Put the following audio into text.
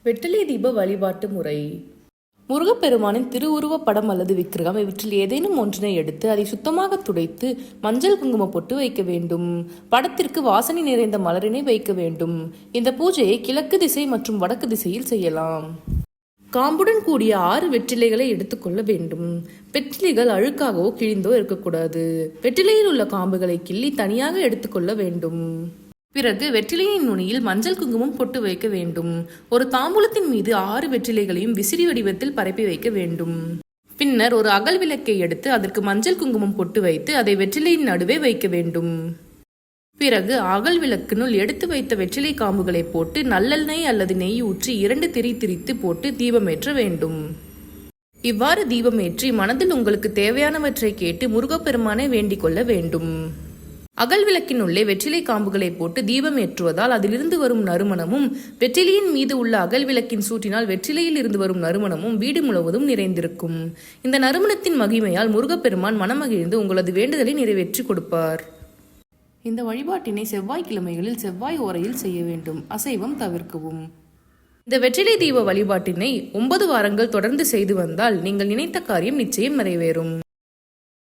வெற்றிலை தீப வழிபாட்டு முறை. முருகப்பெருமானின் திருவுருவப் படம் அல்லது விக்கிரகம் இவற்றில் ஏதேனும் ஒன்றினை எடுத்து அதை சுத்தமாக துடைத்து மஞ்சள் குங்கும பொட்டு வைக்க வேண்டும். படத்திற்கு வாசனை நிறைந்த மலரினை வைக்க வேண்டும். இந்த பூஜையை கிழக்கு திசை மற்றும் வடக்கு திசையில் செய்யலாம். காம்புடன் கூடிய 6 வெற்றிலைகளை எடுத்துக்கொள்ள வேண்டும். வெற்றிலைகள் அழுக்காகவோ கிழிந்தோ இருக்கக்கூடாது. வெற்றிலையில் உள்ள காம்புகளை கிள்ளி தனியாக எடுத்துக்கொள்ள வேண்டும். பிறகு வெற்றிலையின் நுனியில் மஞ்சள் குங்குமம் பொட்டு வைக்க வேண்டும். ஒரு தாம்பூலத்தின் மீது 6 வெற்றிலைகளையும் விசிறி வடிவத்தில் பரப்பி வைக்க வேண்டும். பின்னர் ஒரு அகல் விளக்கை எடுத்து அதற்கு மஞ்சள் குங்குமம் பொட்டு வைத்து அதை வெற்றிலையின் நடுவே வைக்க வேண்டும். பிறகு அகல் விளக்கினுள் எடுத்து வைத்த வெற்றிலை காம்புகளை போட்டு நல்லெண்ணெய் அல்லது நெய் ஊற்றி 2 திரி திரித்து போட்டு தீபமேற்ற வேண்டும். இவ்வாறு தீபமேற்றி மனதில் உங்களுக்கு தேவையானவற்றை கேட்டு முருகப்பெருமானை வேண்டிக் கொள்ள வேண்டும். அகல் விளக்கின் உள்ளே வெற்றிலை காம்புகளை போட்டு தீபம் ஏற்றுவதால் அதிலிருந்து வரும் நறுமணமும் வெற்றிலையின் மீது உள்ள அகல் விளக்கின் சூட்டினால் வெற்றிலையில் இருந்து வரும் நறுமணமும் வீடு முழுவதும் நிறைந்திருக்கும். இந்த நறுமணத்தின் மகிமையால் முருகப்பெருமான் மனமகிழ்ந்து உங்களது வேண்டுதலை நிறைவேற்றி கொடுப்பார். இந்த வழிபாட்டினை செவ்வாய்க்கிழமைகளில் செவ்வாய் ஓரையில் செய்ய வேண்டும். அசைவம் தவிர்க்கவும். இந்த வெற்றிலை தீப வழிபாட்டினை 9 வாரங்கள் தொடர்ந்து செய்து வந்தால் நீங்கள் நினைத்த காரியம் நிச்சயம் நிறைவேறும்.